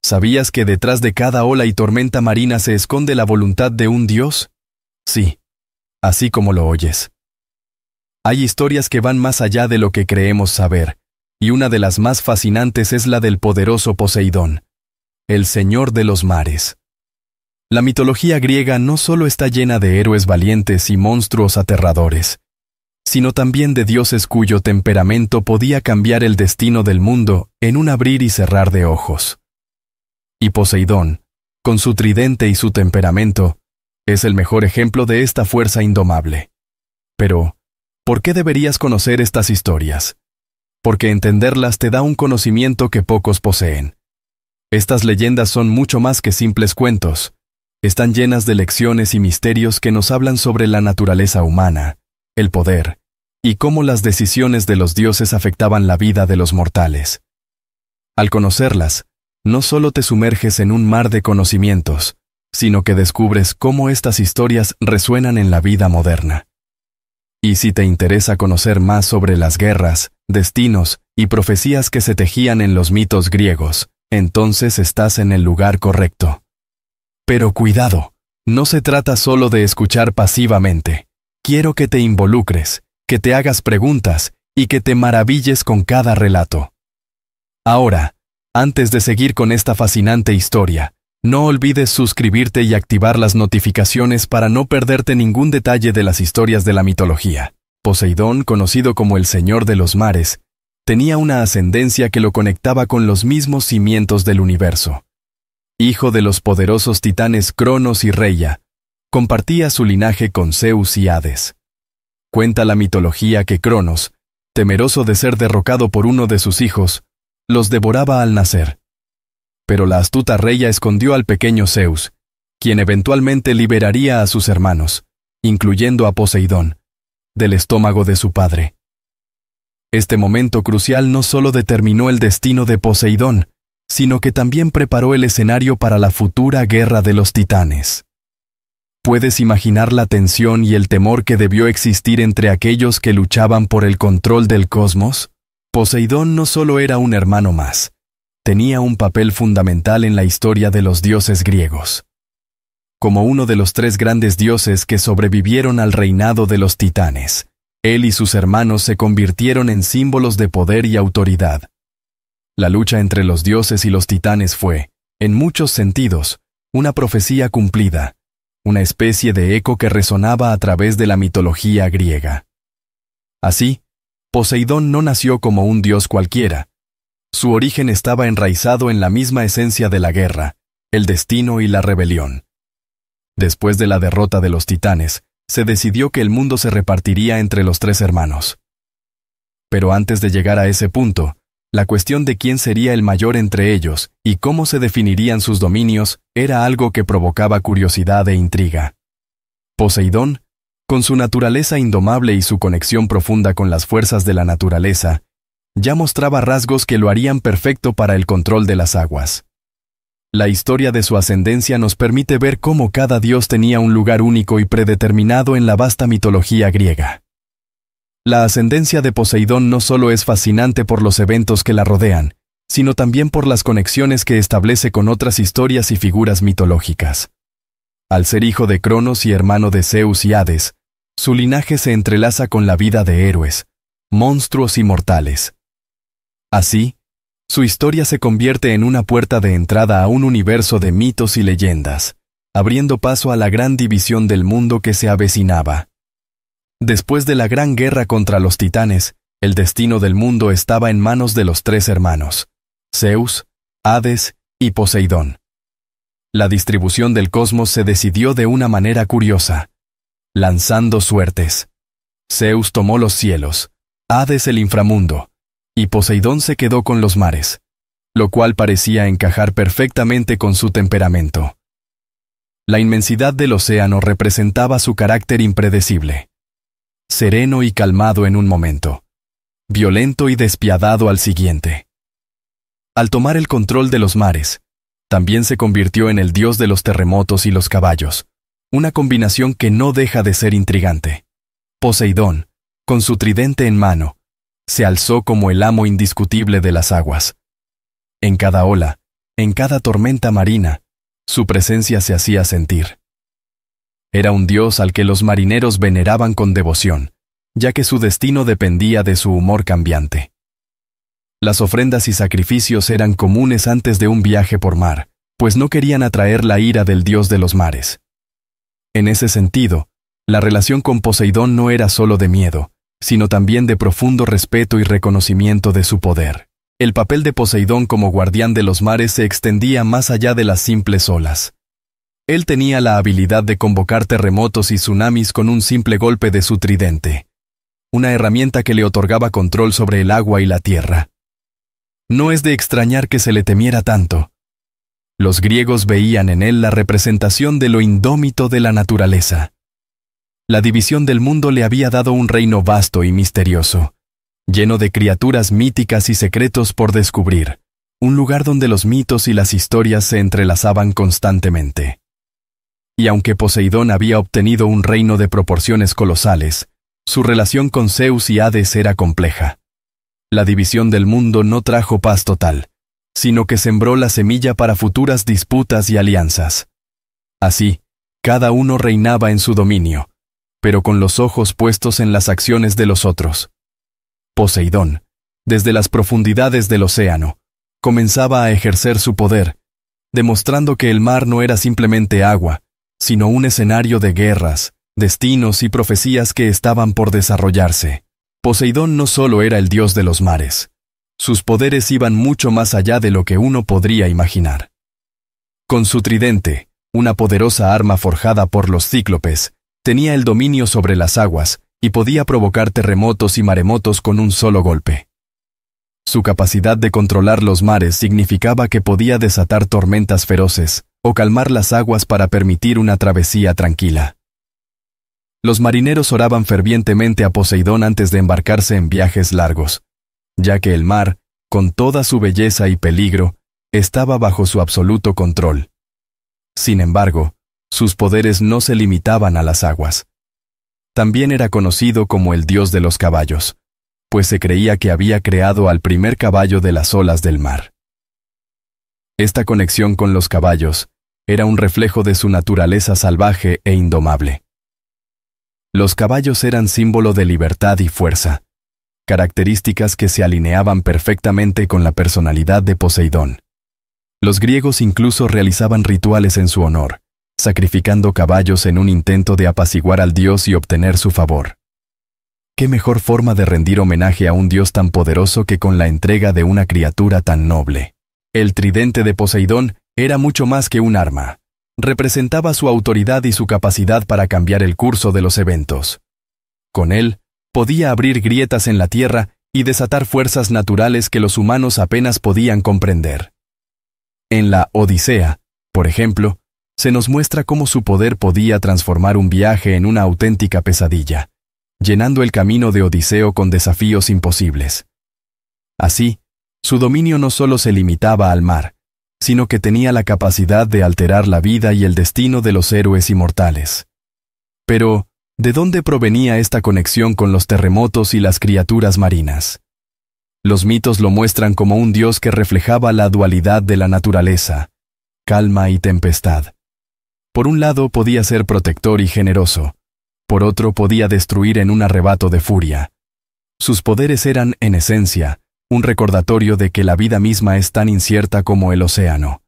¿Sabías que detrás de cada ola y tormenta marina se esconde la voluntad de un Dios? Sí, así como lo oyes. Hay historias que van más allá de lo que creemos saber, y una de las más fascinantes es la del poderoso Poseidón, el señor de los mares. La mitología griega no solo está llena de héroes valientes y monstruos aterradores, sino también de dioses cuyo temperamento podía cambiar el destino del mundo en un abrir y cerrar de ojos. Y Poseidón, con su tridente y su temperamento, es el mejor ejemplo de esta fuerza indomable. Pero, ¿por qué deberías conocer estas historias? Porque entenderlas te da un conocimiento que pocos poseen. Estas leyendas son mucho más que simples cuentos. Están llenas de lecciones y misterios que nos hablan sobre la naturaleza humana, el poder, y cómo las decisiones de los dioses afectaban la vida de los mortales. Al conocerlas, no solo te sumerges en un mar de conocimientos, sino que descubres cómo estas historias resuenan en la vida moderna. Y si te interesa conocer más sobre las guerras, destinos y profecías que se tejían en los mitos griegos, entonces estás en el lugar correcto. Pero cuidado, no se trata solo de escuchar pasivamente. Quiero que te involucres, que te hagas preguntas y que te maravilles con cada relato. Ahora, antes de seguir con esta fascinante historia, no olvides suscribirte y activar las notificaciones para no perderte ningún detalle de las historias de la mitología. Poseidón, conocido como el Señor de los Mares, tenía una ascendencia que lo conectaba con los mismos cimientos del universo. Hijo de los poderosos titanes Cronos y Reia, compartía su linaje con Zeus y Hades. Cuenta la mitología que Cronos, temeroso de ser derrocado por uno de sus hijos, los devoraba al nacer. Pero la astuta Reia escondió al pequeño Zeus, quien eventualmente liberaría a sus hermanos, incluyendo a Poseidón, del estómago de su padre. Este momento crucial no solo determinó el destino de Poseidón, sino que también preparó el escenario para la futura guerra de los titanes. ¿Puedes imaginar la tensión y el temor que debió existir entre aquellos que luchaban por el control del cosmos? Poseidón no solo era un hermano más, tenía un papel fundamental en la historia de los dioses griegos. Como uno de los 3 grandes dioses que sobrevivieron al reinado de los titanes, él y sus hermanos se convirtieron en símbolos de poder y autoridad. La lucha entre los dioses y los titanes fue, en muchos sentidos, una profecía cumplida, una especie de eco que resonaba a través de la mitología griega. Así, Poseidón no nació como un dios cualquiera. Su origen estaba enraizado en la misma esencia de la guerra, el destino y la rebelión. Después de la derrota de los titanes, se decidió que el mundo se repartiría entre los 3 hermanos. Pero antes de llegar a ese punto, la cuestión de quién sería el mayor entre ellos y cómo se definirían sus dominios era algo que provocaba curiosidad e intriga. Poseidón, con su naturaleza indomable y su conexión profunda con las fuerzas de la naturaleza, ya mostraba rasgos que lo harían perfecto para el control de las aguas. La historia de su ascendencia nos permite ver cómo cada dios tenía un lugar único y predeterminado en la vasta mitología griega. La ascendencia de Poseidón no solo es fascinante por los eventos que la rodean, sino también por las conexiones que establece con otras historias y figuras mitológicas. Al ser hijo de Cronos y hermano de Zeus y Hades, su linaje se entrelaza con la vida de héroes, monstruos y mortales. Así, su historia se convierte en una puerta de entrada a un universo de mitos y leyendas, abriendo paso a la gran división del mundo que se avecinaba. Después de la gran guerra contra los titanes, el destino del mundo estaba en manos de los 3 hermanos, Zeus, Hades y Poseidón. La distribución del cosmos se decidió de una manera curiosa, lanzando suertes. Zeus tomó los cielos, Hades el inframundo, y Poseidón se quedó con los mares, lo cual parecía encajar perfectamente con su temperamento. La inmensidad del océano representaba su carácter impredecible. Sereno y calmado en un momento, violento y despiadado al siguiente. Al tomar el control de los mares, también se convirtió en el dios de los terremotos y los caballos, una combinación que no deja de ser intrigante. Poseidón, con su tridente en mano, se alzó como el amo indiscutible de las aguas. En cada ola, En cada tormenta marina, su presencia se hacía sentir. Era un dios al que los marineros veneraban con devoción, ya que su destino dependía de su humor cambiante. Las ofrendas y sacrificios eran comunes antes de un viaje por mar, pues no querían atraer la ira del dios de los mares. En ese sentido, la relación con Poseidón no era solo de miedo, sino también de profundo respeto y reconocimiento de su poder. El papel de Poseidón como guardián de los mares se extendía más allá de las simples olas. Él tenía la habilidad de convocar terremotos y tsunamis con un simple golpe de su tridente, una herramienta que le otorgaba control sobre el agua y la tierra. No es de extrañar que se le temiera tanto. Los griegos veían en él la representación de lo indómito de la naturaleza. La división del mundo le había dado un reino vasto y misterioso, lleno de criaturas míticas y secretos por descubrir, un lugar donde los mitos y las historias se entrelazaban constantemente. Y aunque Poseidón había obtenido un reino de proporciones colosales, su relación con Zeus y Hades era compleja. La división del mundo no trajo paz total, sino que sembró la semilla para futuras disputas y alianzas. Así, cada uno reinaba en su dominio, pero con los ojos puestos en las acciones de los otros. Poseidón, desde las profundidades del océano, comenzaba a ejercer su poder, demostrando que el mar no era simplemente agua, sino un escenario de guerras, destinos y profecías que estaban por desarrollarse. Poseidón no solo era el dios de los mares. Sus poderes iban mucho más allá de lo que uno podría imaginar. Con su tridente, una poderosa arma forjada por los cíclopes, tenía el dominio sobre las aguas y podía provocar terremotos y maremotos con un solo golpe. Su capacidad de controlar los mares significaba que podía desatar tormentas feroces o calmar las aguas para permitir una travesía tranquila. Los marineros oraban fervientemente a Poseidón antes de embarcarse en viajes largos, ya que el mar, con toda su belleza y peligro, estaba bajo su absoluto control. Sin embargo, sus poderes no se limitaban a las aguas. También era conocido como el dios de los caballos, pues se creía que había creado al primer caballo de las olas del mar. Esta conexión con los caballos era un reflejo de su naturaleza salvaje e indomable. Los caballos eran símbolo de libertad y fuerza, características que se alineaban perfectamente con la personalidad de Poseidón. Los griegos incluso realizaban rituales en su honor, sacrificando caballos en un intento de apaciguar al dios y obtener su favor. ¿Qué mejor forma de rendir homenaje a un dios tan poderoso que con la entrega de una criatura tan noble? El tridente de Poseidón era mucho más que un arma. Representaba su autoridad y su capacidad para cambiar el curso de los eventos. Con él, podía abrir grietas en la tierra y desatar fuerzas naturales que los humanos apenas podían comprender. En la Odisea, por ejemplo, se nos muestra cómo su poder podía transformar un viaje en una auténtica pesadilla, llenando el camino de Odiseo con desafíos imposibles. Así, su dominio no solo se limitaba al mar, sino que tenía la capacidad de alterar la vida y el destino de los héroes inmortales. Pero, ¿de dónde provenía esta conexión con los terremotos y las criaturas marinas? Los mitos lo muestran como un dios que reflejaba la dualidad de la naturaleza, calma y tempestad. Por un lado podía ser protector y generoso, por otro podía destruir en un arrebato de furia. Sus poderes eran, en esencia, un recordatorio de que la vida misma es tan incierta como el océano.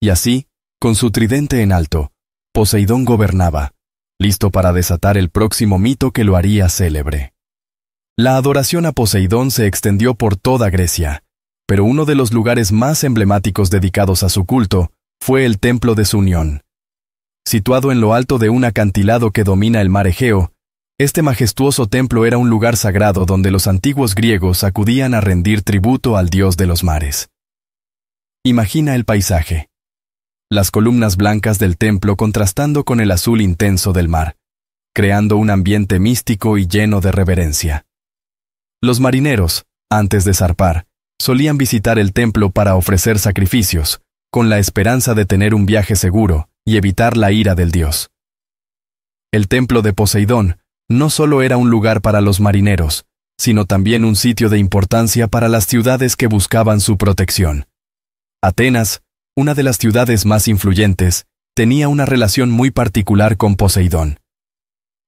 Y así, con su tridente en alto, Poseidón gobernaba, listo para desatar el próximo mito que lo haría célebre. La adoración a Poseidón se extendió por toda Grecia, pero uno de los lugares más emblemáticos dedicados a su culto fue el Templo de su Unión. Situado en lo alto de un acantilado que domina el mar Egeo, este majestuoso templo era un lugar sagrado donde los antiguos griegos acudían a rendir tributo al dios de los mares. Imagina el paisaje. Las columnas blancas del templo contrastando con el azul intenso del mar, creando un ambiente místico y lleno de reverencia. Los marineros, antes de zarpar, solían visitar el templo para ofrecer sacrificios, con la esperanza de tener un viaje seguro y evitar la ira del dios. El templo de Poseidón no solo era un lugar para los marineros, sino también un sitio de importancia para las ciudades que buscaban su protección. Atenas, una de las ciudades más influyentes, tenía una relación muy particular con Poseidón.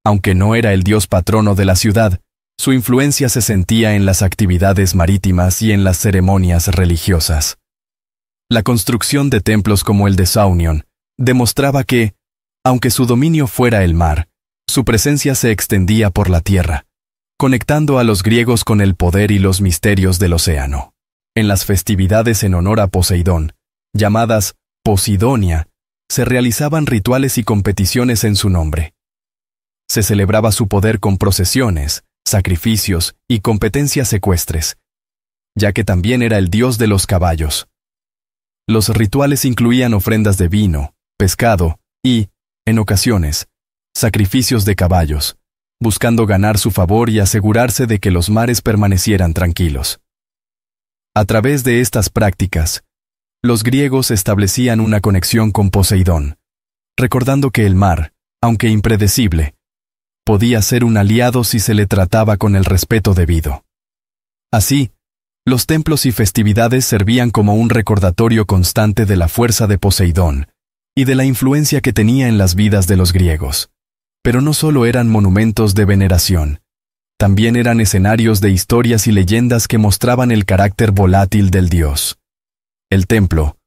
Aunque no era el dios patrono de la ciudad, su influencia se sentía en las actividades marítimas y en las ceremonias religiosas. La construcción de templos como el de Saunion demostraba que, aunque su dominio fuera el mar, su presencia se extendía por la tierra, conectando a los griegos con el poder y los misterios del océano. En las festividades en honor a Poseidón, llamadas Posidonia, se realizaban rituales y competiciones en su nombre. Se celebraba su poder con procesiones, sacrificios y competencias ecuestres, ya que también era el dios de los caballos. Los rituales incluían ofrendas de vino, pescado y, en ocasiones, sacrificios de caballos, buscando ganar su favor y asegurarse de que los mares permanecieran tranquilos. A través de estas prácticas, los griegos establecían una conexión con Poseidón, recordando que el mar, aunque impredecible, podía ser un aliado si se le trataba con el respeto debido. Así, los templos y festividades servían como un recordatorio constante de la fuerza de Poseidón y de la influencia que tenía en las vidas de los griegos. Pero no solo eran monumentos de veneración, también eran escenarios de historias y leyendas que mostraban el carácter volátil del dios. El templo,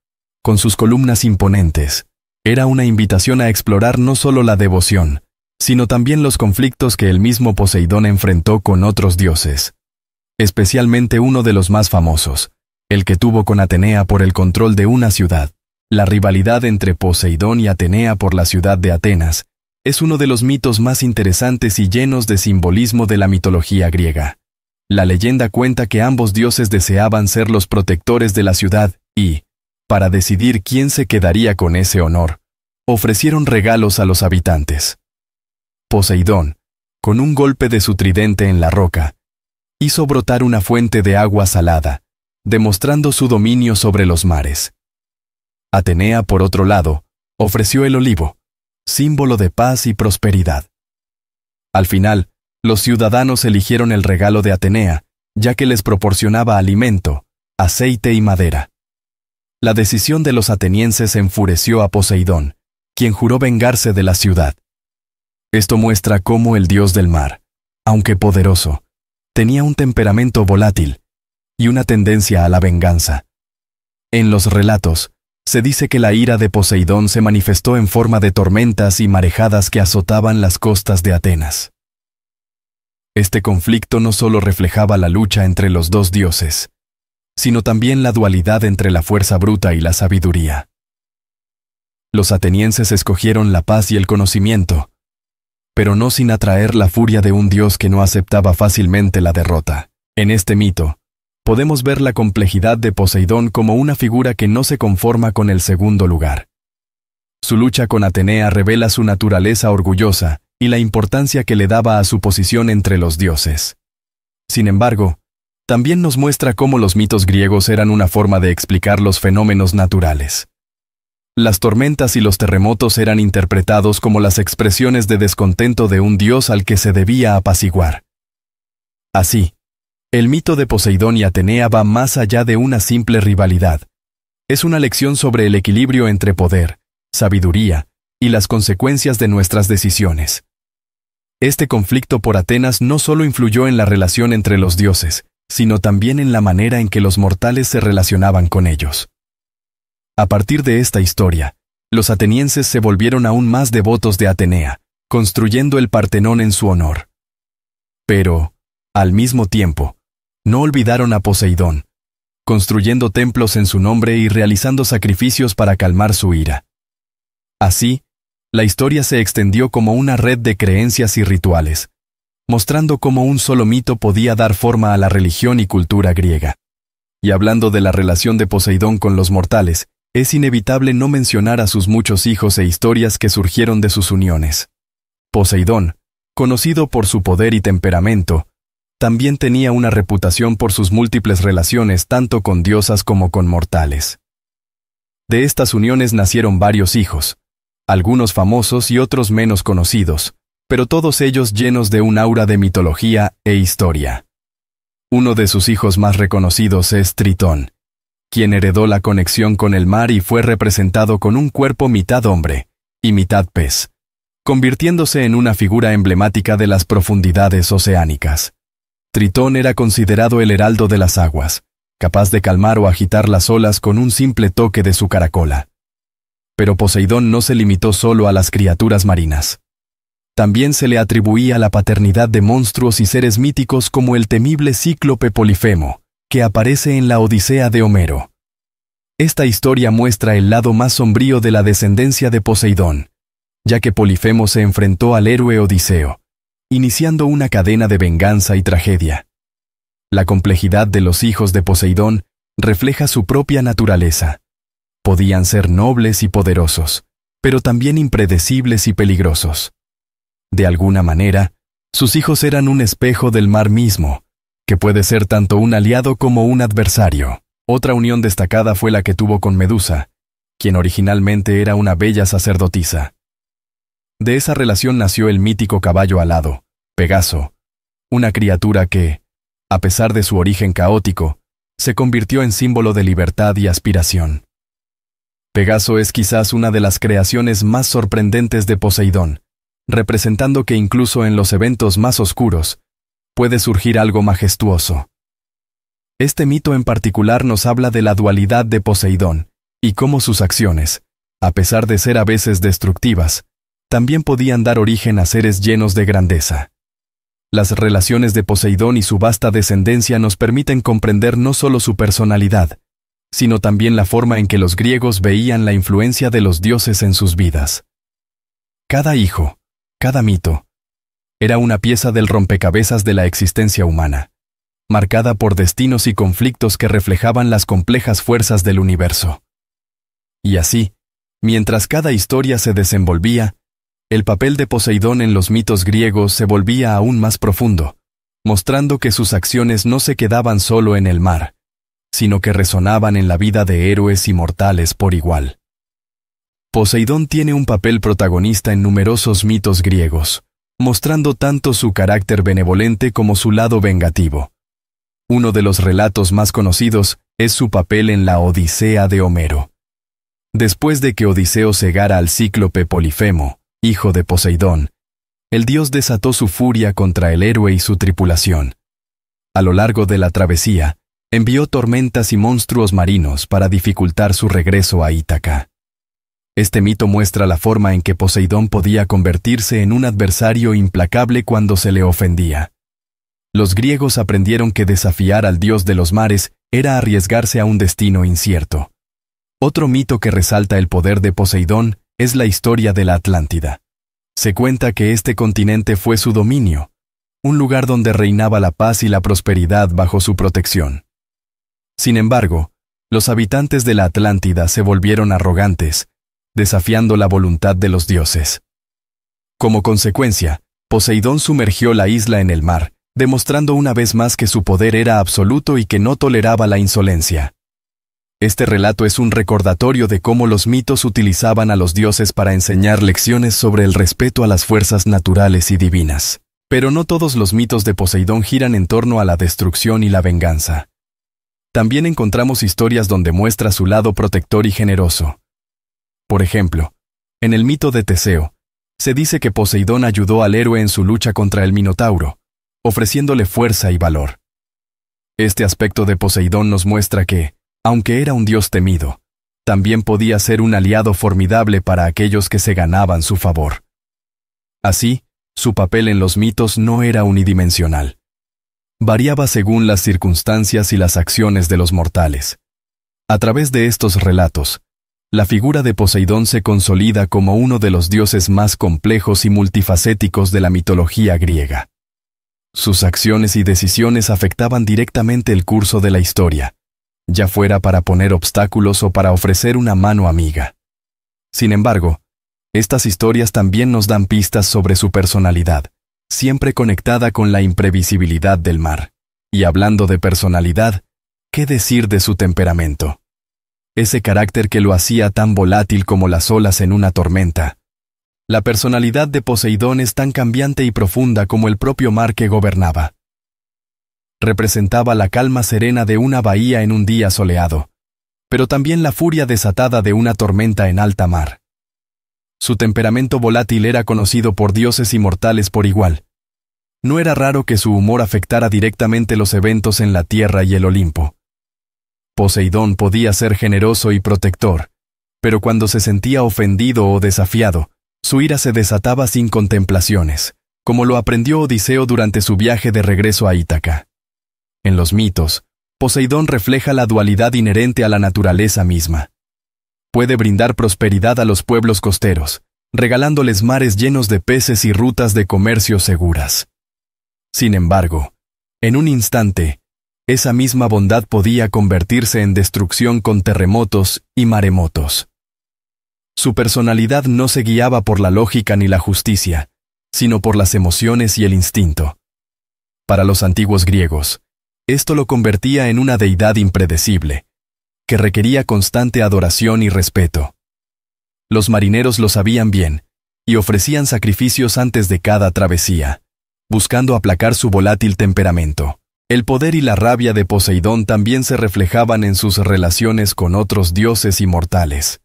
con sus columnas imponentes, era una invitación a explorar no solo la devoción, sino también los conflictos que el mismo Poseidón enfrentó con otros dioses. Especialmente uno de los más famosos, el que tuvo con Atenea por el control de una ciudad. La rivalidad entre Poseidón y Atenea por la ciudad de Atenas es uno de los mitos más interesantes y llenos de simbolismo de la mitología griega. La leyenda cuenta que ambos dioses deseaban ser los protectores de la ciudad y, para decidir quién se quedaría con ese honor, ofrecieron regalos a los habitantes. Poseidón, con un golpe de su tridente en la roca, hizo brotar una fuente de agua salada, demostrando su dominio sobre los mares. Atenea, por otro lado, ofreció el olivo, símbolo de paz y prosperidad. Al final, los ciudadanos eligieron el regalo de Atenea, ya que les proporcionaba alimento, aceite y madera. La decisión de los atenienses enfureció a Poseidón, quien juró vengarse de la ciudad. Esto muestra cómo el dios del mar, aunque poderoso, tenía un temperamento volátil y una tendencia a la venganza. En los relatos, se dice que la ira de Poseidón se manifestó en forma de tormentas y marejadas que azotaban las costas de Atenas. Este conflicto no solo reflejaba la lucha entre los dos dioses, sino también la dualidad entre la fuerza bruta y la sabiduría. Los atenienses escogieron la paz y el conocimiento, pero no sin atraer la furia de un dios que no aceptaba fácilmente la derrota. En este mito, podemos ver la complejidad de Poseidón como una figura que no se conforma con el segundo lugar. Su lucha con Atenea revela su naturaleza orgullosa y la importancia que le daba a su posición entre los dioses. Sin embargo, también nos muestra cómo los mitos griegos eran una forma de explicar los fenómenos naturales. Las tormentas y los terremotos eran interpretados como las expresiones de descontento de un dios al que se debía apaciguar. Así, el mito de Poseidón y Atenea va más allá de una simple rivalidad. Es una lección sobre el equilibrio entre poder, sabiduría y las consecuencias de nuestras decisiones. Este conflicto por Atenas no solo influyó en la relación entre los dioses, sino también en la manera en que los mortales se relacionaban con ellos. A partir de esta historia, los atenienses se volvieron aún más devotos de Atenea, construyendo el Partenón en su honor. Pero, al mismo tiempo, no olvidaron a Poseidón, construyendo templos en su nombre y realizando sacrificios para calmar su ira. Así, la historia se extendió como una red de creencias y rituales, mostrando cómo un solo mito podía dar forma a la religión y cultura griega. Y hablando de la relación de Poseidón con los mortales, es inevitable no mencionar a sus muchos hijos e historias que surgieron de sus uniones. Poseidón, conocido por su poder y temperamento, también tenía una reputación por sus múltiples relaciones tanto con diosas como con mortales. De estas uniones nacieron varios hijos, algunos famosos y otros menos conocidos, pero todos ellos llenos de un aura de mitología e historia. Uno de sus hijos más reconocidos es Tritón, quien heredó la conexión con el mar y fue representado con un cuerpo mitad hombre y mitad pez, convirtiéndose en una figura emblemática de las profundidades oceánicas. Tritón era considerado el heraldo de las aguas, capaz de calmar o agitar las olas con un simple toque de su caracola. Pero Poseidón no se limitó solo a las criaturas marinas. También se le atribuía la paternidad de monstruos y seres míticos como el temible cíclope Polifemo, que aparece en la Odisea de Homero. Esta historia muestra el lado más sombrío de la descendencia de Poseidón, ya que Polifemo se enfrentó al héroe Odiseo, iniciando una cadena de venganza y tragedia. La complejidad de los hijos de Poseidón refleja su propia naturaleza. Podían ser nobles y poderosos, pero también impredecibles y peligrosos. De alguna manera, sus hijos eran un espejo del mar mismo, que puede ser tanto un aliado como un adversario. Otra unión destacada fue la que tuvo con Medusa, quien originalmente era una bella sacerdotisa. De esa relación nació el mítico caballo alado, Pegaso, una criatura que, a pesar de su origen caótico, se convirtió en símbolo de libertad y aspiración. Pegaso es quizás una de las creaciones más sorprendentes de Poseidón, representando que incluso en los eventos más oscuros, puede surgir algo majestuoso. Este mito en particular nos habla de la dualidad de Poseidón, y cómo sus acciones, a pesar de ser a veces destructivas, también podían dar origen a seres llenos de grandeza. Las relaciones de Poseidón y su vasta descendencia nos permiten comprender no solo su personalidad, sino también la forma en que los griegos veían la influencia de los dioses en sus vidas. Cada hijo, cada mito, era una pieza del rompecabezas de la existencia humana, marcada por destinos y conflictos que reflejaban las complejas fuerzas del universo. Y así, mientras cada historia se desenvolvía, el papel de Poseidón en los mitos griegos se volvía aún más profundo, mostrando que sus acciones no se quedaban solo en el mar, sino que resonaban en la vida de héroes y mortales por igual. Poseidón tiene un papel protagonista en numerosos mitos griegos, mostrando tanto su carácter benevolente como su lado vengativo. Uno de los relatos más conocidos es su papel en la Odisea de Homero. Después de que Odiseo cegara al cíclope Polifemo, hijo de Poseidón, el dios desató su furia contra el héroe y su tripulación. A lo largo de la travesía, envió tormentas y monstruos marinos para dificultar su regreso a Ítaca. Este mito muestra la forma en que Poseidón podía convertirse en un adversario implacable cuando se le ofendía. Los griegos aprendieron que desafiar al dios de los mares era arriesgarse a un destino incierto. Otro mito que resalta el poder de Poseidón es la historia de la Atlántida. Se cuenta que este continente fue su dominio, un lugar donde reinaba la paz y la prosperidad bajo su protección. Sin embargo, los habitantes de la Atlántida se volvieron arrogantes, desafiando la voluntad de los dioses. Como consecuencia, Poseidón sumergió la isla en el mar, demostrando una vez más que su poder era absoluto y que no toleraba la insolencia. Este relato es un recordatorio de cómo los mitos utilizaban a los dioses para enseñar lecciones sobre el respeto a las fuerzas naturales y divinas. Pero no todos los mitos de Poseidón giran en torno a la destrucción y la venganza. También encontramos historias donde muestra su lado protector y generoso. Por ejemplo, en el mito de Teseo, se dice que Poseidón ayudó al héroe en su lucha contra el Minotauro, ofreciéndole fuerza y valor. Este aspecto de Poseidón nos muestra que, aunque era un dios temido, también podía ser un aliado formidable para aquellos que se ganaban su favor. Así, su papel en los mitos no era unidimensional. Variaba según las circunstancias y las acciones de los mortales. A través de estos relatos, la figura de Poseidón se consolida como uno de los dioses más complejos y multifacéticos de la mitología griega. Sus acciones y decisiones afectaban directamente el curso de la historia, ya fuera para poner obstáculos o para ofrecer una mano amiga. Sin embargo, estas historias también nos dan pistas sobre su personalidad, siempre conectada con la imprevisibilidad del mar. Y hablando de personalidad, ¿qué decir de su temperamento? Ese carácter que lo hacía tan volátil como las olas en una tormenta. La personalidad de Poseidón es tan cambiante y profunda como el propio mar que gobernaba. Representaba la calma serena de una bahía en un día soleado, pero también la furia desatada de una tormenta en alta mar. Su temperamento volátil era conocido por dioses y mortales por igual. No era raro que su humor afectara directamente los eventos en la tierra y el Olimpo. Poseidón podía ser generoso y protector, pero cuando se sentía ofendido o desafiado, su ira se desataba sin contemplaciones, como lo aprendió Odiseo durante su viaje de regreso a Ítaca. En los mitos, Poseidón refleja la dualidad inherente a la naturaleza misma. Puede brindar prosperidad a los pueblos costeros, regalándoles mares llenos de peces y rutas de comercio seguras. Sin embargo, en un instante, esa misma bondad podía convertirse en destrucción con terremotos y maremotos. Su personalidad no se guiaba por la lógica ni la justicia, sino por las emociones y el instinto. Para los antiguos griegos, esto lo convertía en una deidad impredecible, que requería constante adoración y respeto. Los marineros lo sabían bien, y ofrecían sacrificios antes de cada travesía, buscando aplacar su volátil temperamento. El poder y la rabia de Poseidón también se reflejaban en sus relaciones con otros dioses y mortales.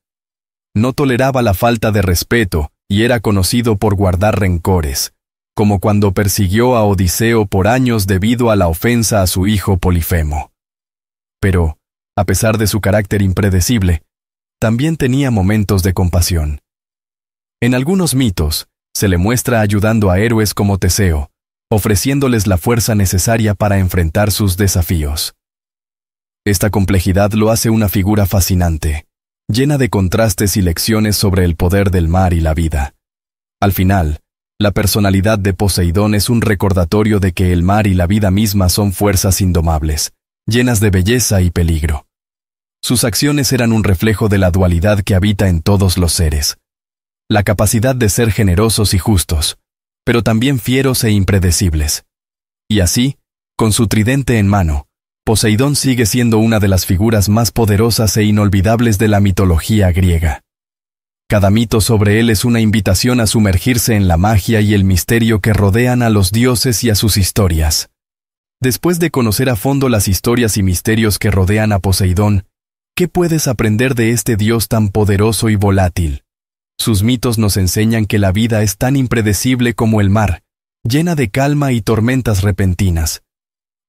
No toleraba la falta de respeto y era conocido por guardar rencores, como cuando persiguió a Odiseo por años debido a la ofensa a su hijo Polifemo. Pero, a pesar de su carácter impredecible, también tenía momentos de compasión. En algunos mitos, se le muestra ayudando a héroes como Teseo, ofreciéndoles la fuerza necesaria para enfrentar sus desafíos. Esta complejidad lo hace una figura fascinante, llena de contrastes y lecciones sobre el poder del mar y la vida. Al final, la personalidad de Poseidón es un recordatorio de que el mar y la vida misma son fuerzas indomables, llenas de belleza y peligro. Sus acciones eran un reflejo de la dualidad que habita en todos los seres. La capacidad de ser generosos y justos, pero también fieros e impredecibles. Y así, con su tridente en mano, Poseidón sigue siendo una de las figuras más poderosas e inolvidables de la mitología griega. Cada mito sobre él es una invitación a sumergirse en la magia y el misterio que rodean a los dioses y a sus historias. Después de conocer a fondo las historias y misterios que rodean a Poseidón, ¿qué puedes aprender de este dios tan poderoso y volátil? Sus mitos nos enseñan que la vida es tan impredecible como el mar, llena de calma y tormentas repentinas.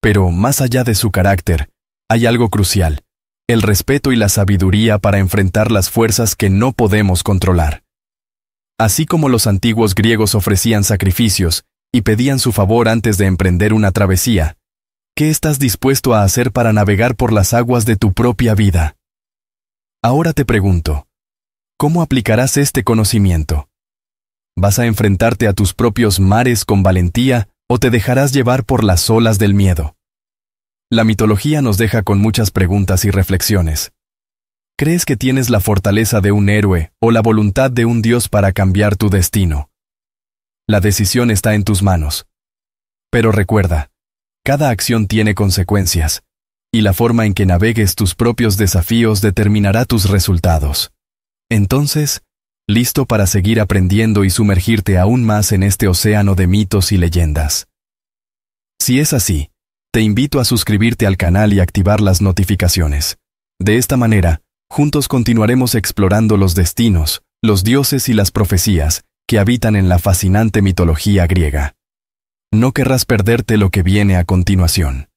Pero, más allá de su carácter, hay algo crucial: el respeto y la sabiduría para enfrentar las fuerzas que no podemos controlar. Así como los antiguos griegos ofrecían sacrificios y pedían su favor antes de emprender una travesía, ¿qué estás dispuesto a hacer para navegar por las aguas de tu propia vida? Ahora te pregunto, ¿cómo aplicarás este conocimiento? ¿Vas a enfrentarte a tus propios mares con valentía o te dejarás llevar por las olas del miedo? La mitología nos deja con muchas preguntas y reflexiones. ¿Crees que tienes la fortaleza de un héroe o la voluntad de un dios para cambiar tu destino? La decisión está en tus manos. Pero recuerda, cada acción tiene consecuencias, y la forma en que navegues tus propios desafíos determinará tus resultados. Entonces, ¿listo para seguir aprendiendo y sumergirte aún más en este océano de mitos y leyendas? Si es así, te invito a suscribirte al canal y activar las notificaciones. De esta manera, juntos continuaremos explorando los destinos, los dioses y las profecías que habitan en la fascinante mitología griega. No querrás perderte lo que viene a continuación.